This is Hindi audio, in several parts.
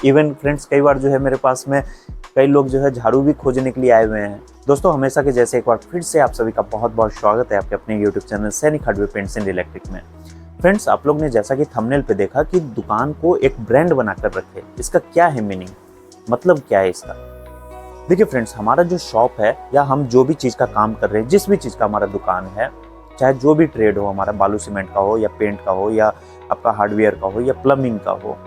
इवन फ्रेंड्स कई बार जो है मेरे पास में कई लोग जो है झाड़ू भी खोजने के लिए आए हुए हैं। दोस्तों हमेशा के जैसे एक बार फिर से आप सभी का बहुत बहुत स्वागत है आपके अपने YouTube चैनल सैनिक हार्डवेयर पेंट्स एंड इलेक्ट्रिक में। फ्रेंड्स आप लोग ने जैसा कि थंबनेल पे देखा कि दुकान को एक ब्रांड बनाकर रखे, इसका क्या है मीनिंग, मतलब क्या है इसका। देखिए फ्रेंड्स, हमारा जो शॉप है या हम जो भी चीज़ का काम कर रहे हैं, जिस भी चीज़ का हमारा दुकान है, चाहे जो भी ट्रेड हो, हमारा बालू सीमेंट का हो या पेंट का हो या आपका हार्डवेयर का हो या प्लम्बिंग का हो,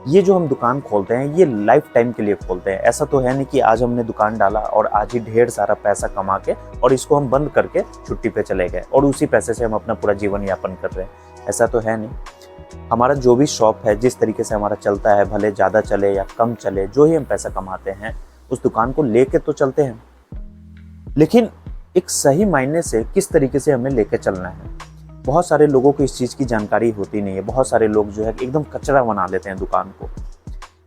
ये जो हम दुकान खोलते हैं ये लाइफ टाइम के लिए खोलते हैं। ऐसा तो है नहीं कि आज हमने दुकान डाला और आज ही ढेर सारा पैसा कमा के और इसको हम बंद करके छुट्टी पे चले गए और उसी पैसे से हम अपना पूरा जीवन यापन कर रहे हैं। ऐसा तो है नहीं। हमारा जो भी शॉप है, जिस तरीके से हमारा चलता है, भले ज़्यादा चले या कम चले, जो ही हम पैसा कमाते हैं उस दुकान को लेके तो चलते हैं, लेकिन एक सही मायने से किस तरीके से हमें लेके चलना है। बहुत सारे लोगों को इस चीज़ की जानकारी होती नहीं है। बहुत सारे लोग जो है एकदम कचरा बना लेते हैं दुकान को।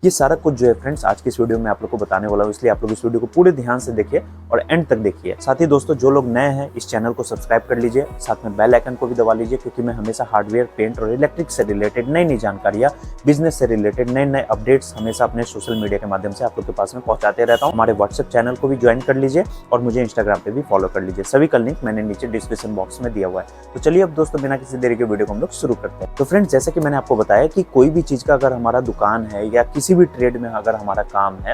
ये सारा कुछ जो है फ्रेंड्स आज की इस वीडियो में आप लोग को बताने वाला हूँ, इसलिए आप लोग इस वीडियो को पूरे ध्यान से देखिए और एंड तक देखिए। साथ ही दोस्तों जो लोग नए हैं इस चैनल को सब्सक्राइब कर लीजिए, साथ में बेल आइकन को भी दबा लीजिए, क्योंकि मैं हमेशा हार्डवेयर, पेंट और इलेक्ट्रिक से रिलेटेड नई नई जानकारियाँ, बिजनेस से रिलेटेड नए नए अपडेट्स हमेशा अपने सोशल मीडिया के माध्यम से आप लोग के पास में पहुँचाते रहता हूँ। हमारे व्हाट्सएप चैनल को भी ज्वाइन कर लीजिए और मुझे इंस्टाग्राम पे भी फॉलो कर लीजिए। सभी का लिंक मैंने नीचे डिस्क्रिप्शन बॉक्स में दिया हुआ है। तो चलिए अब दोस्तों बिना किसी देरी के वीडियो को हम लोग शुरू करते हैं। तो फ्रेंड्स जैसे कि मैंने आपको बताया कि कोई भी चीज़ का अगर हमारा दुकान है या किसी भी ट्रेड में अगर हमारा काम है,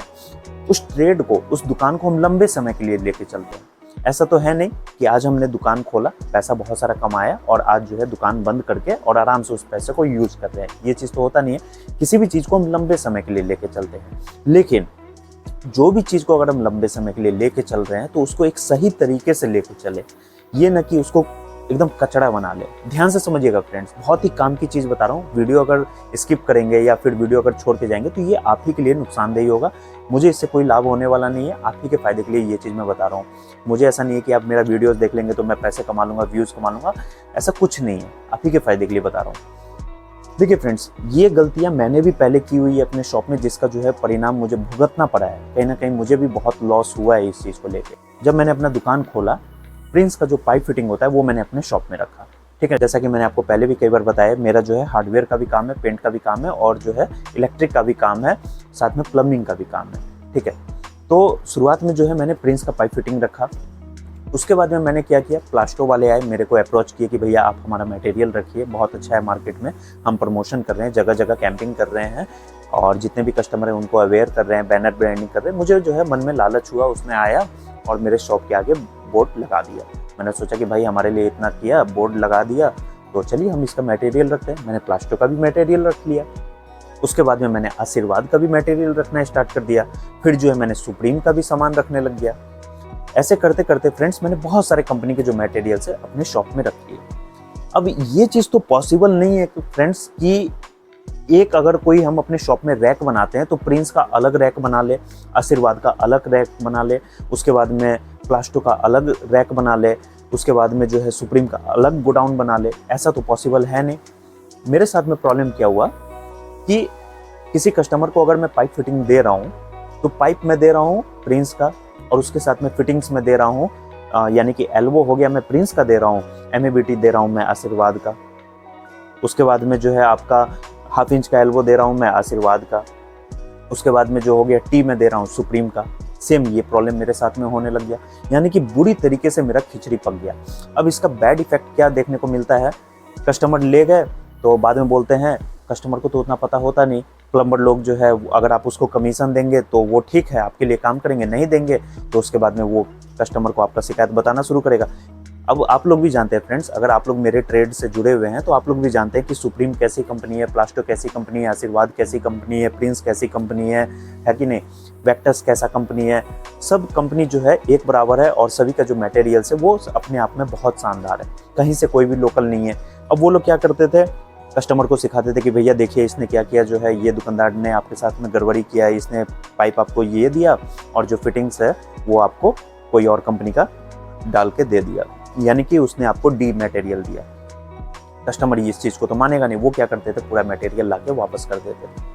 उस ट्रेड को, उस दुकान को हम लंबे समय के लिए लेके चलते हैं। ऐसा तो है नहीं कि आज हमने दुकान खोला, पैसा बहुत सारा कमाया और आज जो है दुकान बंद करके और आराम से उस पैसे को यूज कर रहे हैं। ये चीज़ तो होता नहीं है। किसी भी चीज़ को हम लंबे समय के लिए लेके चलते हैं, लेकिन जो भी चीज़ को अगर हम लंबे समय के लिए लेके चल रहे हैं तो उसको एक सही तरीके से लेके चले, ये न कि उसको एकदम कचड़ा बना ले। ध्यान से समझिएगा फ्रेंड्स, बहुत ही काम की चीज़ बता रहा हूँ। वीडियो अगर स्किप करेंगे या फिर वीडियो अगर छोड़ के जाएंगे तो ये आप ही के लिए नुकसानदेही होगा। मुझे इससे कोई लाभ होने वाला नहीं है, आप ही के फायदे के लिए ये चीज़ मैं बता रहा हूँ। मुझे ऐसा नहीं है कि आप मेरा वीडियोस देख लेंगे तो मैं पैसे कमा लूँगा, व्यूज़ कमा लूँगा, ऐसा कुछ नहीं है। आप ही के फायदे के लिए बता रहा हूँ। देखिए फ्रेंड्स, ये गलतियाँ मैंने भी पहले की हुई है अपने शॉप में, जिसका जो है परिणाम मुझे भुगतना पड़ा है। कहीं ना कहीं मुझे भी बहुत लॉस हुआ है इस चीज़ को लेकर। जब मैंने अपना दुकान खोला, प्रिंस का जो पाइप फिटिंग होता है वो मैंने अपने शॉप में रखा, ठीक है। जैसा कि मैंने आपको पहले भी कई बार बताया, मेरा जो है हार्डवेयर का भी काम है, पेंट का भी काम है और जो है इलेक्ट्रिक का भी काम है, साथ में प्लम्बिंग का भी काम है, ठीक है। तो शुरुआत में जो है मैंने प्रिंस का पाइप फिटिंग रखा। उसके बाद में मैंने क्या किया, प्लास्टो वाले आए, मेरे को अप्रोच किए कि भैया आप हमारा मटेरियल रखिए, बहुत अच्छा है, मार्केट में हम प्रमोशन कर रहे हैं, जगह जगह कैंपिंग कर रहे हैं और जितने भी कस्टमर हैं उनको अवेयर कर रहे हैं, बैनर ब्रांडिंग कर रहे हैं। मुझे जो है मन में लालच हुआ, उसने आया और मेरे शॉप के आगे बोर्ड लगा दिया। मैंने सोचा कि भाई हमारे लिए इतना किया, बोर्ड लगा दिया, तो चलिए हम इसका मटेरियल रखते हैं। मैंने प्लास्टो का भी मटेरियल रख लिया। उसके बाद में मैंने आशीर्वाद का भी मटेरियल रखना स्टार्ट कर दिया। फिर जो है मैंने सुप्रीम का भी सामान रखने लग गया। ऐसे करते करते फ्रेंड्स मैंने बहुत सारे कंपनी के जो मटेरियल्स है अपने शॉप में रख लिए। अब ये चीज़ तो पॉसिबल नहीं है कि फ्रेंड्स कि एक अगर कोई हम अपने शॉप में रैक बनाते हैं तो प्रिंस का अलग रैक बना ले, आशीर्वाद का अलग रैक बना ले, उसके बाद में प्लास्टो का अलग रैक बना ले, उसके बाद में जो है सुप्रीम का अलग गोडाउन बना ले। ऐसा तो पॉसिबल है नहीं। मेरे साथ में प्रॉब्लम क्या हुआ कि किसी कस्टमर को अगर मैं पाइप फिटिंग दे रहा हूँ तो पाइप मैं दे रहा हूँ प्रिंस का और उसके साथ में फिटिंग्स में दे रहा हूँ, यानी कि एल्बो हो गया मैं प्रिंस का दे रहा हूँ, MABT दे रहा हूँ मैं आशीर्वाद का, उसके बाद में जो है आपका ½ इंच का एल्बो दे रहा हूँ मैं आशीर्वाद का, उसके बाद में जो हो गया टी में दे रहा हूँ सुप्रीम का। सेम ये प्रॉब्लम मेरे साथ में होने लग गया, यानी कि बुरी तरीके से मेरा खिचड़ी पक गया। अब इसका बैड इफेक्ट क्या देखने को मिलता है, कस्टमर ले गए तो बाद में बोलते हैं, कस्टमर को तो उतना पता होता नहीं, प्लम्बर लोग जो है अगर आप उसको कमीशन देंगे तो वो ठीक है आपके लिए काम करेंगे, नहीं देंगे तो उसके बाद में वो कस्टमर को आपका शिकायत बताना शुरू करेगा। अब आप लोग भी जानते हैं फ्रेंड्स, अगर आप लोग मेरे ट्रेड से जुड़े हुए हैं तो आप लोग भी जानते हैं कि सुप्रीम कैसी कंपनी है, प्लास्टो कैसी कंपनी है, आशीर्वाद कैसी कंपनी है, प्रिंस कैसी कंपनी है कि नहीं, वेक्टस कैसा कंपनी है। सब कंपनी जो है एक बराबर है और सभी का जो मटेरियल्स है वो अपने आप में बहुत शानदार है, कहीं से कोई भी लोकल नहीं है। अब वो लोग क्या करते थे, कस्टमर को सिखाते थे कि भैया देखिए इसने क्या किया, जो है ये दुकानदार ने आपके साथ में गड़बड़ी किया है, इसने पाइप आपको ये दिया और जो फिटिंग्स है वो आपको कोई और कंपनी का डाल के दे दिया, यानी कि उसने आपको डी मटेरियल दिया। कस्टमर इस चीज़ को तो मानेगा नहीं, वो क्या करते थे, पूरा मटेरियल ला के वापस कर देते थे।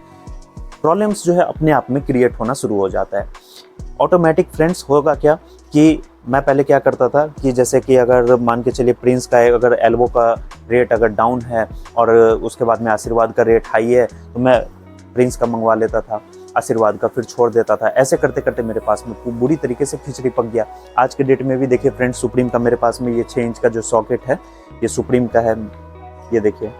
प्रॉब्लम्स जो है अपने आप में क्रिएट होना शुरू हो जाता है ऑटोमेटिक। फ्रेंड्स होगा क्या कि मैं पहले क्या करता था कि जैसे कि अगर मान के चलिए प्रिंस का अगर एल्बो का रेट अगर डाउन है और उसके बाद में आशीर्वाद का रेट हाई है तो मैं प्रिंस का मंगवा लेता था। आशीर्वाद का, फिर छोड़ देता था। ऐसे करते करते मेरे पास में बुरी तरीके से खिचड़ी पक गया। आज के डेट में भी देखिए फ्रेंड्स, सुप्रीम का मेरे पास में ये 6 इंच का जो सॉकेट है, ये सुप्रीम का है, ये देखिए।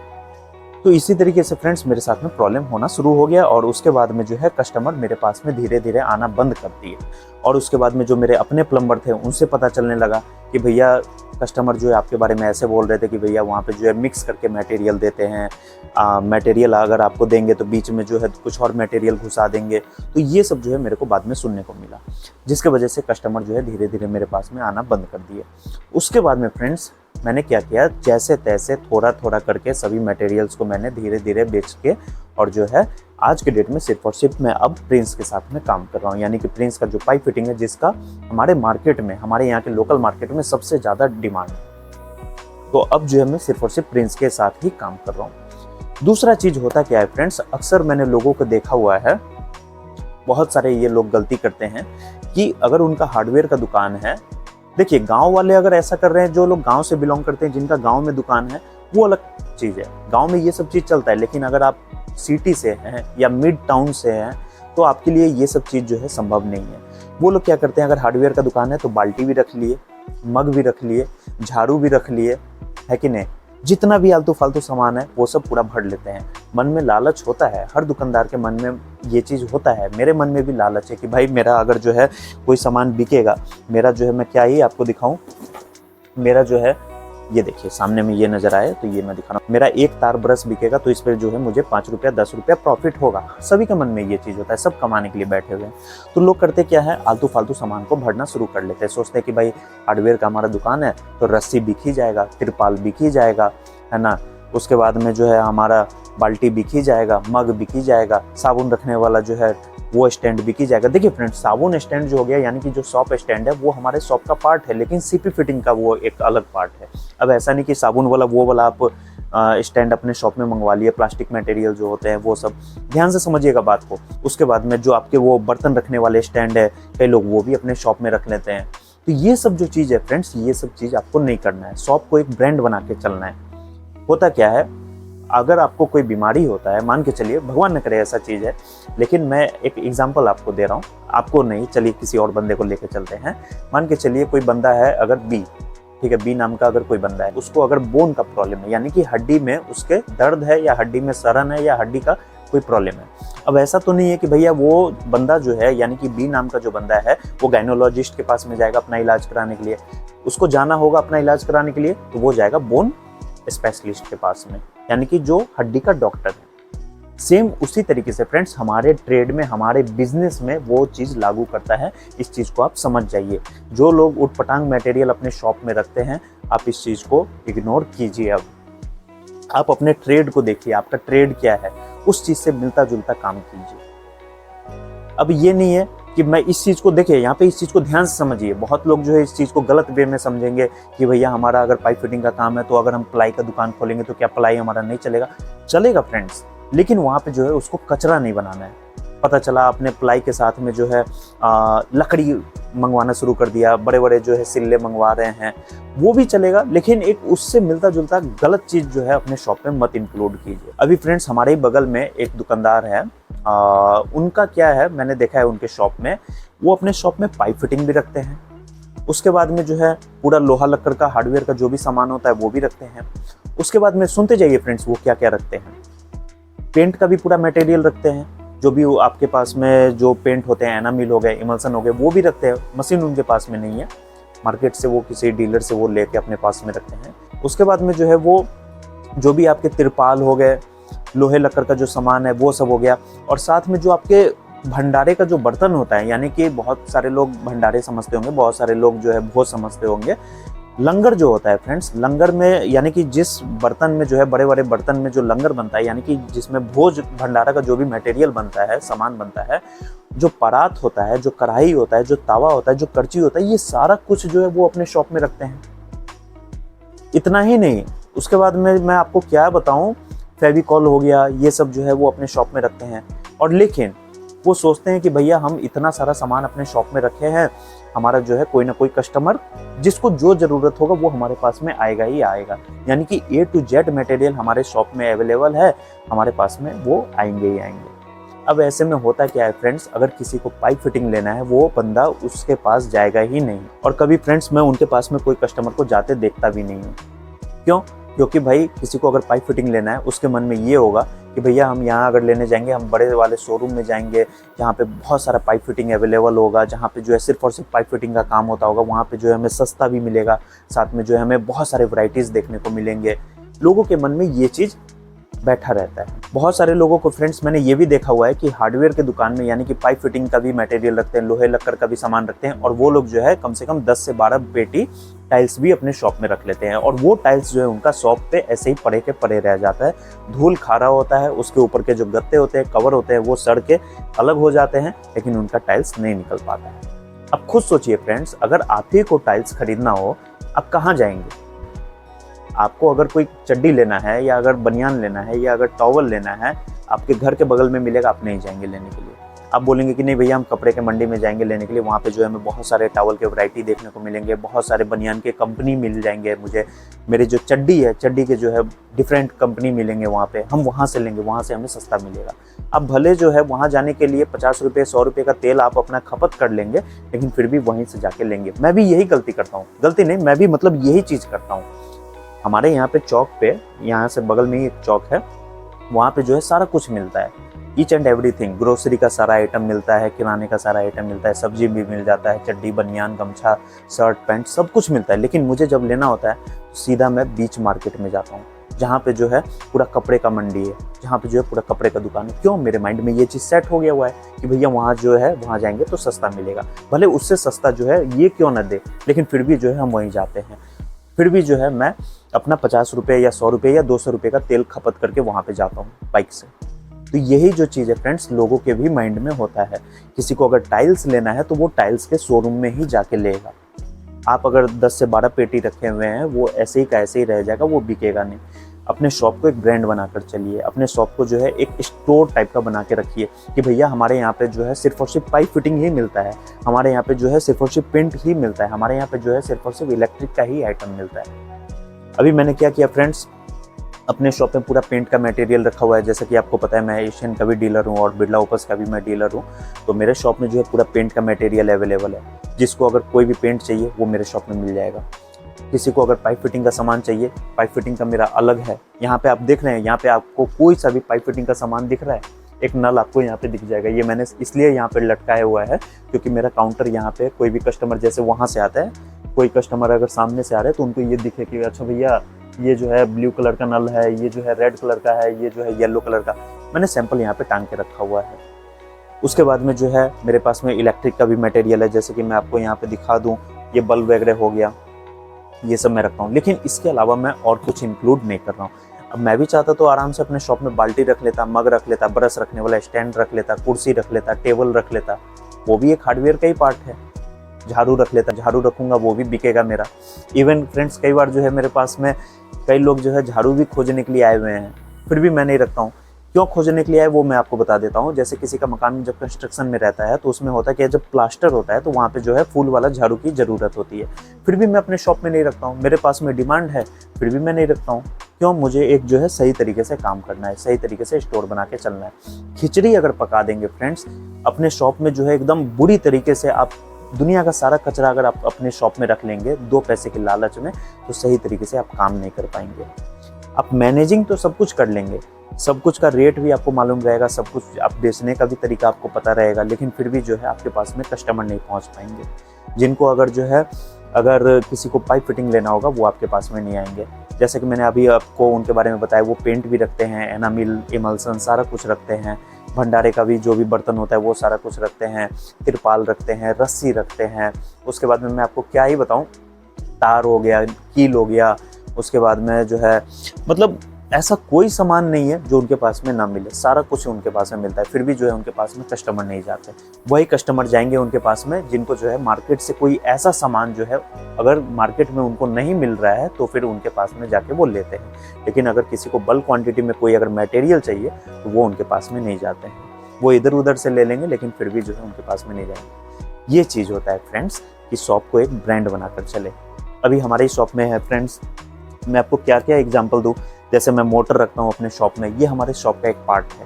तो इसी तरीके से फ्रेंड्स मेरे साथ में प्रॉब्लम होना शुरू हो गया और उसके बाद में जो है कस्टमर मेरे पास में धीरे धीरे आना बंद कर दिए। और उसके बाद में जो मेरे अपने प्लम्बर थे उनसे पता चलने लगा कि भैया कस्टमर जो है आपके बारे में ऐसे बोल रहे थे कि भैया वहाँ पे जो है मिक्स करके मटेरियल देते हैं, मटेरियल अगर आपको देंगे तो बीच में जो है कुछ और मटेरियल घुसा देंगे। तो ये सब जो है मेरे को बाद में सुनने को मिला, जिसके वजह से कस्टमर जो है धीरे धीरे मेरे पास में आना बंद कर दिए। उसके बाद में फ्रेंड्स मैंने क्या किया, जैसे तैसे थोड़ा थोड़ा करके सभी मटेरियल्स को मैंने धीरे धीरे बेच के और जो है आज के डेट में सिर्फ और सिर्फ मैं अब प्रिंस के साथ में काम कर रहा हूँ। यानी कि प्रिंस का जो पाइप फिटिंग है, जिसका हमारे मार्केट में, हमारे यहाँ के लोकल मार्केट में सबसे ज़्यादा डिमांड है, तो अब जो है मैं सिर्फ और सिर्फ प्रिंस के साथ ही काम कर रहा हूँ। दूसरा चीज़ होता क्या है फ्रेंड्स, अक्सर मैंने लोगों को देखा हुआ है, बहुत सारे ये लोग गलती करते हैं कि अगर उनका हार्डवेयर का दुकान है, देखिए गांव वाले अगर ऐसा कर रहे हैं, जो लोग गांव से बिलोंग करते हैं, जिनका गांव में दुकान है, वो अलग चीज़ है, गांव में ये सब चीज़ चलता है। लेकिन अगर आप सिटी से हैं या मिड टाउन से हैं तो आपके लिए ये सब चीज़ जो है संभव नहीं है। वो लोग क्या करते हैं, अगर हार्डवेयर का दुकान है तो बाल्टी भी रख लिए, मग भी रख लिए, झाड़ू भी रख लिए, है कि नहीं, जितना भी आलतू फालतू सामान है वो सब पूरा भर लेते हैं। मन में लालच होता है, हर दुकानदार के मन में ये चीज़ होता है, मेरे मन में भी लालच है कि भाई मेरा अगर जो है कोई सामान बिकेगा, मेरा जो है, मैं क्या ही आपको दिखाऊं, मेरा जो है ये देखिए सामने में ये नजर आए तो ये मैं दिखा रहा हूँ, मेरा एक तार ब्रश बिकेगा तो इस पर जो है मुझे 5 रुपया 10 रुपया प्रॉफिट होगा। सभी के मन में ये चीज़ होता है, सब कमाने के लिए बैठे हुए हैं। तो लोग करते क्या है, आलतू फालतू सामान को भरना शुरू कर लेते हैं। सोचते हैं कि भाई हार्डवेयर का हमारा दुकान है तो रस्सी बिक ही जाएगा, तिरपाल बिक ही जाएगा, है ना, उसके बाद में जो है हमारा बाल्टी बिक ही जाएगा, मग बिक ही जाएगा, साबुन रखने वाला जो है वो स्टैंड बिक ही जाएगा। देखिए फ्रेंड्स, साबुन स्टैंड जो हो गया, यानी कि जो शॉप स्टैंड है वो हमारे शॉप का पार्ट है, लेकिन सीपी फिटिंग का वो एक अलग पार्ट है। अब ऐसा नहीं कि साबुन वाला वो वाला आप स्टैंड अपने शॉप में मंगवा लिए, प्लास्टिक मटेरियल जो होते हैं वो सब, ध्यान से समझिएगा बात को। उसके बाद में जो आपके वो बर्तन रखने वाले स्टैंड है, कई लोग वो भी अपने शॉप में रख लेते हैं। तो ये सब जो चीज़ है फ्रेंड्स, ये सब चीज़ आपको नहीं करना है, शॉप को एक ब्रांड बना के चलना है। होता क्या है, अगर आपको कोई बीमारी होता है, मान के चलिए, भगवान न करे ऐसा चीज़ है, लेकिन मैं एक एग्जांपल आपको दे रहा हूँ, आपको नहीं, चलिए किसी और बंदे को लेके चलते हैं। मान के चलिए कोई बंदा है अगर बी, ठीक है, बी नाम का अगर कोई बंदा है, उसको अगर बोन का प्रॉब्लम है, यानी कि हड्डी में उसके दर्द है या हड्डी में सड़न है या हड्डी का कोई प्रॉब्लम है। अब ऐसा तो नहीं है कि भैया वो बंदा जो है, यानी कि बी नाम का जो बंदा है, वो गायनोलॉजिस्ट के पास में जाएगा अपना इलाज कराने के लिए, उसको जाना होगा अपना इलाज कराने के लिए, तो वो जाएगा बोन स्पेशलिस्ट के पास में, यानी कि जो हड्डी का डॉक्टर है। सेम उसी तरीके से फ्रेंड्स हमारे ट्रेड में, हमारे बिजनेस में वो चीज़ लागू करता है। इस चीज़ को आप समझ जाइए। जो लोग उटपटांग मटेरियल अपने शॉप में रखते हैं, आप इस चीज़ को इग्नोर कीजिए। अब आप अपने ट्रेड को देखिए, आपका ट्रेड क्या है, उस चीज़ से मिलता जुलता काम कीजिए। अब ये नहीं है कि मैं इस चीज़ को, देखिए यहाँ पे इस चीज़ को ध्यान से समझिए। बहुत लोग जो है इस चीज़ को गलत वे में समझेंगे कि भैया हमारा अगर पाइप फिटिंग का काम है तो अगर हम प्लाई का दुकान खोलेंगे तो क्या प्लाई हमारा नहीं चलेगा? चलेगा फ्रेंड्स, लेकिन वहाँ पे जो है उसको कचरा नहीं बनाना है। पता चला आपने प्लाई के साथ में जो है लकड़ी मंगवाना शुरू कर दिया, बड़े बड़े जो है सिल्ले मंगवा रहे हैं, वो भी चलेगा, लेकिन एक उससे मिलता जुलता गलत चीज़ जो है अपने शॉप में मत इंक्लूड कीजिए। अभी फ्रेंड्स हमारे ही बगल में एक दुकानदार है, उनका क्या है, मैंने देखा है उनके शॉप में, वो अपने शॉप में पाइप फिटिंग भी रखते हैं, उसके बाद में जो है पूरा लोहा लक्कड़ का हार्डवेयर का जो भी सामान होता है वो भी रखते हैं। उसके बाद में सुनते जाइए फ्रेंड्स वो क्या क्या रखते हैं। पेंट का भी पूरा मटेरियल रखते हैं, जो भी आपके पास में जो पेंट होते हैं, एनामिल हो गए, इमल्सन हो गए, वो भी रखते हैं। मशीन उनके पास में नहीं है, मार्केट से वो किसी डीलर से वो लेके अपने पास में रखते हैं। उसके बाद में जो है वो जो भी आपके तिरपाल हो गए, लोहे लक्कड़ का जो सामान है वो सब हो गया, और साथ में जो आपके भंडारे का जो बर्तन होता है, यानी कि बहुत सारे लोग भंडारे समझते होंगे, बहुत सारे लोग जो है भोज समझते होंगे। लंगर जो होता है फ्रेंड्स, लंगर में यानी कि जिस बर्तन में जो है, बड़े बड़े बर्तन में जो लंगर बनता है, यानी कि जिसमें भोज भंडारा का जो भी मटेरियल बनता है, सामान बनता है, जो परात होता है, जो कढ़ाई होता है, जो तवा होता है, जो करची होता है, ये सारा कुछ जो है वो अपने शॉप में रखते हैं। इतना ही नहीं, उसके बाद में मैं आपको क्या बताऊं, फेविकॉल हो गया, ये सब जो है वो अपने शॉप में रखते हैं। और लेकिन वो सोचते हैं कि भैया हम इतना सारा सामान अपने शॉप में रखे हैं, हमारा जो है कोई ना कोई कस्टमर जिसको जो ज़रूरत होगा वो हमारे पास में आएगा ही आएगा, यानी कि A to Z मटेरियल हमारे शॉप में अवेलेबल है, हमारे पास में वो आएंगे ही आएंगे। अब ऐसे में होता क्या है फ्रेंड्स, अगर किसी को पाइप फिटिंग लेना है वो बंदा उसके पास जाएगा ही नहीं। और कभी फ्रेंड्स मैं उनके पास में कोई कस्टमर को जाते देखता भी नहीं हूँ। क्यों? क्योंकि भाई किसी को अगर पाइप फिटिंग लेना है उसके मन में ये होगा कि भैया हम यहाँ अगर लेने जाएंगे हम बड़े वाले शोरूम में जाएंगे जहाँ पे बहुत सारा पाइप फिटिंग अवेलेबल होगा, जहाँ पे जो है सिर्फ और सिर्फ पाइप फिटिंग का काम होता होगा, वहाँ पे जो है हमें सस्ता भी मिलेगा, साथ में जो है हमें बहुत सारे वैरायटीज़ देखने को मिलेंगे। लोगों के मन में ये चीज़ बैठा रहता है। बहुत सारे लोगों को फ्रेंड्स मैंने ये भी देखा हुआ है कि हार्डवेयर के दुकान में यानी कि पाइप फिटिंग का भी मटेरियल रखते हैं, लोहे लक्कर का भी सामान रखते हैं, और वो लोग जो है कम से कम 10 से 12 पेटी टाइल्स भी अपने शॉप में रख लेते हैं। और वो टाइल्स जो है उनका शॉप पे ऐसे ही पड़े के पड़े रह जाता है, धूल खारा होता है, उसके ऊपर के जो गत्ते होते हैं, कवर होते हैं, वो सड़ के अलग हो जाते हैं, लेकिन उनका टाइल्स नहीं निकल पाता है। अब खुद सोचिए फ्रेंड्स, अगर आप ही को टाइल्स खरीदना हो, आप कहाँ जाएंगे? आपको अगर कोई चड्डी लेना है या अगर बनियान लेना है या अगर टॉवल लेना है, आपके घर के बगल में मिलेगा, आप नहीं जाएंगे लेने के लिए। आप बोलेंगे कि नहीं भैया हम कपड़े के मंडी में जाएंगे लेने के लिए, वहाँ पे जो है हमें बहुत सारे टॉवल के वैरायटी देखने को मिलेंगे, बहुत सारे बनियान के कंपनी मिल जाएंगे, मुझे मेरी जो चड्डी है चड्डी के जो है डिफरेंट कंपनी मिलेंगे, वहाँ पे हम वहाँ से लेंगे, वहाँ से हमें सस्ता मिलेगा। अब भले जो है वहाँ जाने के लिए 50 रुपये 100 रुपये का तेल आप अपना खपत कर लेंगे, लेकिन फिर भी वहीं से जाके लेंगे। मैं भी यही गलती करता हूँ, गलती नहीं, मैं भी मतलब यही चीज़ करता हूँ। हमारे यहाँ पे चौक पे, यहाँ से बगल में ही एक चौक है, वहाँ पे जो है सारा कुछ मिलता है, ईच एंड एवरीथिंग, ग्रोसरी का सारा आइटम मिलता है, किराने का सारा आइटम मिलता है, सब्जी भी मिल जाता है, चड्डी बनियान गमछा शर्ट पैंट सब कुछ मिलता है। लेकिन मुझे जब लेना होता है तो सीधा मैं बीच मार्केट में जाता हूँ, जहाँ पे जो है पूरा कपड़े का मंडी है, जहाँ पे जो है पूरा कपड़े का दुकान है। क्यों? मेरे माइंड में ये चीज़ सेट हो गया हुआ है कि भैया वहाँ जो है वहाँ जाएंगे तो सस्ता मिलेगा, भले उससे सस्ता जो है ये क्यों ना दे, लेकिन फिर भी जो है हम वहीं जाते हैं। फिर भी जो है मैं अपना 50 रुपये या 100 रुपये या 200 रुपये का तेल खपत करके वहाँ पे जाता हूँ बाइक से। तो यही जो चीज़ है फ्रेंड्स, लोगों के भी माइंड में होता है। किसी को अगर टाइल्स लेना है तो वो टाइल्स के शोरूम में ही जाके लेगा। आप अगर 10 से 12 पेटी रखे हुए हैं, वो ऐसे ही का ऐसे ही रह जाएगा, वो बिकेगा नहीं। अपने शॉप को एक ब्रांड बनाकर चलिए, अपने शॉप को जो है एक स्टोर टाइप का बना के रखिए कि भैया हमारे यहाँ पे जो है सिर्फ और सिर्फ पाइप फिटिंग ही मिलता है, हमारे यहाँ पे जो है सिर्फ और सिर्फ पेंट ही मिलता है, हमारे यहाँ पे जो है सिर्फ और सिर्फ इलेक्ट्रिक का ही आइटम मिलता है। अभी मैंने क्या किया फ्रेंड्स, अपने शॉप में पूरा पेंट का मटेरियल रखा हुआ है। जैसे कि आपको पता है मैं एशियन का भी डीलर हूँ और बिरला ओपस का भी मैं डीलर हूँ, तो मेरे शॉप में जो है पूरा पेंट का मटेरियल अवेलेबल है। जिसको अगर कोई भी पेंट चाहिए वो मेरे शॉप में मिल जाएगा। किसी को अगर पाइप फिटिंग का सामान चाहिए, पाइप फिटिंग का मेरा अलग है। यहाँ पे आप देख रहे हैं, यहाँ पे आपको कोई सा भी पाइप फिटिंग का सामान दिख रहा है, एक नल आपको यहाँ पे दिख जाएगा। ये मैंने इसलिए यहाँ पे लटकाया हुआ है क्योंकि मेरा काउंटर यहाँ पे, कोई भी कस्टमर जैसे वहाँ से आता है, कोई कस्टमर अगर सामने से आ रहे हैं तो उनको ये दिखे कि अच्छा भैया ये जो है ब्लू कलर का नल है, ये जो है रेड कलर का है, ये जो है येलो कलर का, मैंने सैंपल यहाँ पे टांग के रखा हुआ है। उसके बाद में जो है मेरे पास में इलेक्ट्रिक का भी मटेरियल है, जैसे कि मैं आपको यहाँ पे दिखा दूँ, ये बल्ब वगैरह हो गया, ये सब मैं रखता हूँ। लेकिन इसके अलावा मैं और कुछ इंक्लूड नहीं कर रहा हूँ। अब मैं भी चाहता तो आराम से अपने शॉप में बाल्टी रख लेता, मग रख लेता, ब्रश रखने वाला स्टैंड रख लेता, कुर्सी रख लेता, टेबल रख लेता, वो भी एक हार्डवेयर का ही पार्ट है। झाड़ू रख लेता, झाड़ू रखूंगा वो भी बिकेगा मेरा। इवन फ्रेंड्स कई बार जो है मेरे पास में कई लोग जो है झाड़ू भी खोजने के लिए आए हुए हैं, फिर भी मैं नहीं रखता हूँ। क्यों खोजने के लिए आए वो मैं आपको बता देता हूँ। जैसे किसी का मकान जब कंस्ट्रक्शन में रहता है तो उसमें होता है कि जब प्लास्टर होता है तो वहाँ पे जो है फूल वाला झाड़ू की ज़रूरत होती है, फिर भी मैं अपने शॉप में नहीं रखता हूँ। मेरे पास में डिमांड है फिर भी मैं नहीं रखता हूँ। क्यों? मुझे एक जो है सही तरीके से काम करना है, सही तरीके से स्टोर बना के चलना है। खिचड़ी अगर पका देंगे फ्रेंड्स अपने शॉप में जो है एकदम बुरी तरीके से, आप दुनिया का सारा कचरा अगर आप अपने शॉप में रख लेंगे 2 पैसे के लालच में, तो सही तरीके से आप काम नहीं कर पाएंगे। आप मैनेजिंग तो सब कुछ कर लेंगे, सब कुछ का रेट भी आपको मालूम रहेगा, सब कुछ आप बेचने का भी तरीका आपको पता रहेगा, लेकिन फिर भी जो है आपके पास में कस्टमर नहीं पहुंच पाएंगे। जिनको अगर जो है अगर किसी को पाइप फिटिंग लेना होगा वो आपके पास में नहीं आएंगे। जैसे कि मैंने अभी आपको उनके बारे में बताया, वो पेंट भी रखते हैं, एनामिल, इमल्सन सारा कुछ रखते हैं, भंडारे का भी जो भी बर्तन होता है वो सारा कुछ रखते हैं, तिरपाल रखते हैं, रस्सी रखते हैं। उसके बाद में मैं आपको क्या ही बताऊं, तार हो गया, कील हो गया, उसके बाद में जो है मतलब ऐसा कोई सामान नहीं है जो उनके पास में ना मिले, सारा कुछ उनके पास में मिलता है। फिर भी जो है उनके पास में कस्टमर नहीं जाते। वही कस्टमर जाएंगे उनके पास में जिनको जो है मार्केट से कोई ऐसा सामान जो है अगर मार्केट में उनको नहीं मिल रहा है तो फिर उनके पास में जाके वो लेते हैं। लेकिन अगर किसी को बल्क क्वांटिटी में कोई अगर मटेरियल चाहिए तो वो उनके पास में नहीं जाते हैं, वो इधर उधर से ले लेंगे, लेकिन फिर भी जो है उनके पास में नहीं जाएंगे। ये चीज़ होता है फ्रेंड्स कि शॉप को एक ब्रांड बनाकर चले। अभी हमारी शॉप में है फ्रेंड्स, मैं आपको क्या क्या एग्जांपल दूं, जैसे मैं मोटर रखता हूं अपने शॉप में, ये हमारे शॉप का एक पार्ट है।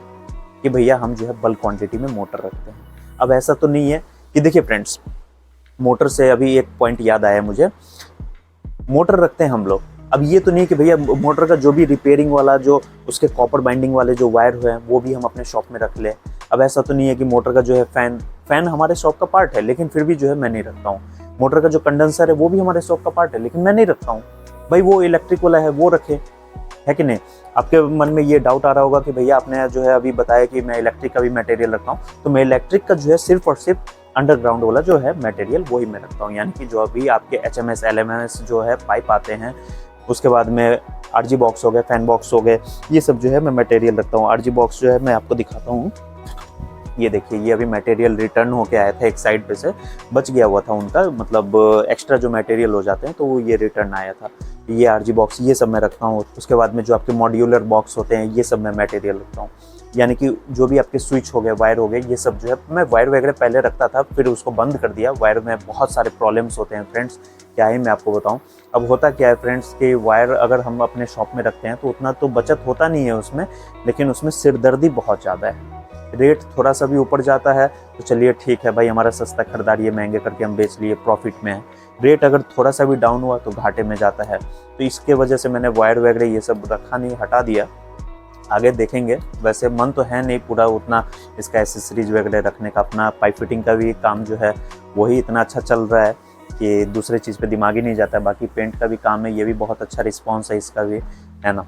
कि भैया हम जो है बल्क क्वांटिटी में मोटर रखते हैं। अब ऐसा तो नहीं है कि देखिए फ्रेंड्स, मोटर से अभी एक पॉइंट याद आया मुझे, मोटर रखते हैं हम लोग, अब ये तो नहीं कि भैया मोटर का जो भी रिपेयरिंग वाला, जो उसके कॉपर बाइंडिंग वाले जो वायर हुए हैं वो भी हम अपने शॉप में रख लें। अब ऐसा तो नहीं है कि मोटर का जो है फैन हमारे शॉप का पार्ट है लेकिन फिर भी जो है मैं नहीं रखता हूँ। मोटर का जो कंडेंसर है वो भी हमारे शॉप का पार्ट है लेकिन मैं नहीं रखता हूँ। भाई वो इलेक्ट्रिक वाला है वो रखे, है कि नहीं। आपके मन में ये डाउट आ रहा होगा कि भैया आपने जो है अभी बताया कि मैं इलेक्ट्रिक का भी मटेरियल रखता हूँ, तो मैं इलेक्ट्रिक का जो है सिर्फ और सिर्फ अंडरग्राउंड वाला जो है मटेरियल वही मैं रखता हूँ। यानी कि जो अभी आपके HMS LMS जो है पाइप आते हैं, उसके बाद में RG बॉक्स हो गए, फैन बॉक्स हो गए, ये सब जो है मैं मटेरियल रखता हूँ। RG बॉक्स जो है मैं आपको दिखाता हूँ, ये देखिए, ये अभी मटेरियल रिटर्न होके आया था, एक साइड पे से बच गया हुआ था उनका, मतलब एक्स्ट्रा जो मटेरियल हो जाते हैं तो वो ये रिटर्न आया था। ये RG बॉक्स ये सब मैं रखता हूँ। उसके बाद में जो आपके मॉड्यूलर बॉक्स होते हैं ये सब मैं मटेरियल रखता हूँ। यानी कि जो भी आपके स्विच हो गए, वायर हो गए, ये सब जो है मैं वायर वगैरह पहले रखता था, फिर उसको बंद कर दिया। वायर में बहुत सारे प्रॉब्लम्स होते हैं फ्रेंड्स, क्या है मैं आपको बताऊं। अब होता क्या है फ्रेंड्स कि वायर अगर हम अपने शॉप में रखते हैं तो उतना तो बचत होता नहीं है उसमें, लेकिन उसमें सिरदर्दी बहुत ज़्यादा है। रेट थोड़ा सा भी ऊपर जाता है तो चलिए ठीक है भाई, हमारा सस्ता खरीदार, ये महंगे करके हम बेच लिए, प्रॉफिट में है। रेट अगर थोड़ा सा भी डाउन हुआ तो घाटे में जाता है। तो इसके वजह से मैंने वायर वगैरह ये सब रखा नहीं, हटा दिया। आगे देखेंगे, वैसे मन तो है नहीं पूरा उतना इसका एसेसरीज वगैरह रखने का। अपना पाइप फिटिंग का भी काम जो है वही इतना अच्छा चल रहा है कि दूसरे चीज़ पे दिमाग ही नहीं जाता है। बाकी पेंट का भी काम है, ये भी बहुत अच्छा रिस्पॉन्स है इसका भी, है ना।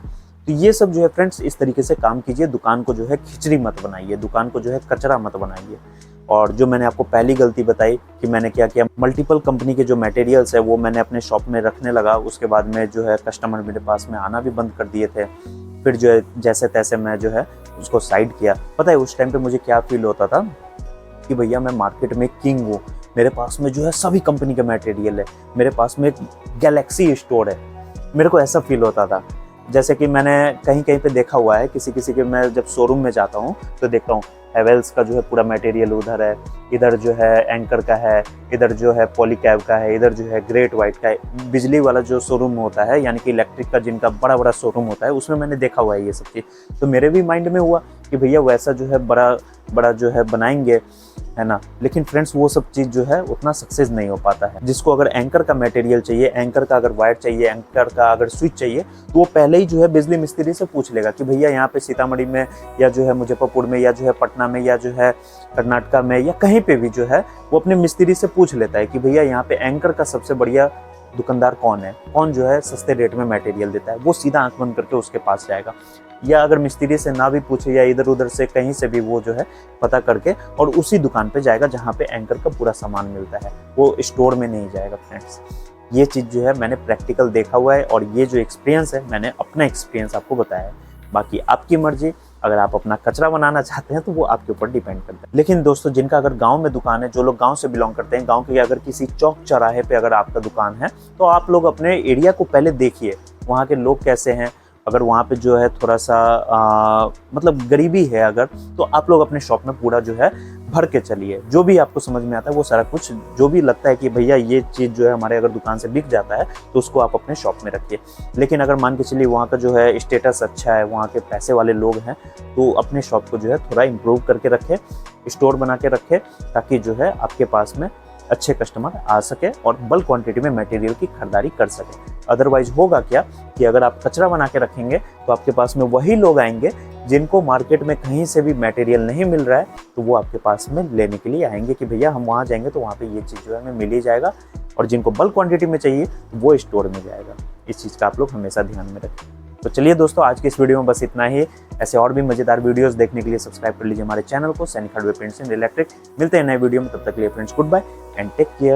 तो ये सब जो है फ्रेंड्स इस तरीके से काम कीजिए। दुकान को जो है खिचड़ी मत बनाइए, दुकान को जो है कचरा मत बनाइए। और जो मैंने आपको पहली गलती बताई कि मैंने क्या किया, मल्टीपल कंपनी के जो मटेरियल्स है वो मैंने अपने शॉप में रखने लगा। उसके बाद में जो है कस्टमर मेरे पास में आना भी बंद कर दिए थे। फिर जो है जैसे तैसे मैं जो है उसको साइड किया। पता है उस टाइम पे मुझे क्या फील होता था कि भैया मैं मार्केट में किंग हूँ, मेरे पास में जो है सभी कंपनी का मटेरियल है, मेरे पास में एक गैलेक्सी स्टोर है। मेरे को ऐसा फील होता था। जैसे कि मैंने कहीं कहीं पे देखा हुआ है, किसी किसी के, मैं जब शोरूम में जाता हूँ तो देखता हूँ हैवेल्स का जो है पूरा मटेरियल उधर है, इधर जो है एंकर का है, इधर जो है पॉलीकैब का है, इधर जो है ग्रेट वाइट का है। बिजली वाला जो शोरूम होता है यानी कि इलेक्ट्रिक का जिनका बड़ा बड़ा शोरूम होता है उसमें मैंने देखा हुआ है ये सब चीज़। तो मेरे भी माइंड में हुआ कि भैया वैसा जो है बड़ा बड़ा जो है बनाएंगे, है ना। लेकिन फ्रेंड्स वो सब चीज़ जो है उतना सक्सेस नहीं हो पाता है। जिसको अगर एंकर का मटेरियल चाहिए, एंकर का अगर वायर चाहिए, एंकर का अगर स्विच चाहिए, तो वो पहले ही जो है बिजली मिस्त्री से पूछ लेगा कि भैया यहाँ पे सीतामढ़ी में या जो है मुजफ्फरपुर में या जो है पटना में या जो है कर्नाटका में या कहीं पे भी जो है वो अपने मिस्त्री से पूछ लेता है कि भैया यहाँ पे एंकर का सबसे बढ़िया दुकानदार कौन है, कौन जो है सस्ते रेट में मटेरियल देता है। वो सीधा आंख बंद करके उसके पास जाएगा। या अगर मिस्त्री से ना भी पूछे या इधर उधर से कहीं से भी वो जो है पता करके और उसी दुकान पे जाएगा जहाँ पे एंकर का पूरा सामान मिलता है, वो स्टोर में नहीं जाएगा फ्रेंड्स। ये चीज़ जो है मैंने प्रैक्टिकल देखा हुआ है और ये जो एक्सपीरियंस है मैंने अपना एक्सपीरियंस आपको बताया है। बाकी आपकी मर्जी, अगर आप अपना कचरा बनाना चाहते हैं तो वो आपके ऊपर डिपेंड करता है। लेकिन दोस्तों जिनका अगर गांव में दुकान है, जो लोग गांव से बिलोंग करते हैं, गांव के अगर किसी चौक चौराहे पे अगर आपका दुकान है तो आप लोग अपने एरिया को पहले देखिए, वहाँ के लोग कैसे हैं। अगर वहाँ पे जो है थोड़ा सा मतलब गरीबी है अगर, तो आप लोग अपने शॉप में पूरा जो है भर के चलिए। जो भी आपको समझ में आता है वो सारा कुछ, जो भी लगता है कि भैया ये चीज़ जो है हमारे अगर दुकान से बिक जाता है तो उसको आप अपने शॉप में रखिए। लेकिन अगर मान के चलिए वहाँ का जो है स्टेटस अच्छा है, वहाँ के पैसे वाले लोग हैं, तो अपने शॉप को जो है थोड़ा इम्प्रूव करके रखें, स्टोर बना के रखें, ताकि जो है आपके पास में अच्छे कस्टमर आ सके और बल्क क्वांटिटी में मटेरियल की खरीदारी कर सके। अदरवाइज होगा क्या कि अगर आप कचरा बना के रखेंगे तो आपके पास में वही लोग आएंगे जिनको मार्केट में कहीं से भी मटेरियल नहीं मिल रहा है, तो वो आपके पास में लेने के लिए आएंगे कि भैया हम वहाँ जाएंगे तो वहाँ पे ये चीज़ जो है हमें मिल ही जाएगा। और जिनको बल्क क्वांटिटी में चाहिए तो वो स्टोर में जाएगा। इस चीज़ का आप लोग हमेशा ध्यान में रखें। तो चलिए दोस्तों, आज की इस वीडियो में बस इतना ही। ऐसे और भी मजेदार वीडियोस देखने के लिए सब्सक्राइब कर लीजिए हमारे चैनल को, सैनिक हार्डवेयर पेंट्स एंड इलेक्ट्रिक। मिलते हैं नए वीडियो में, तब तक के लिए friends goodbye and take care.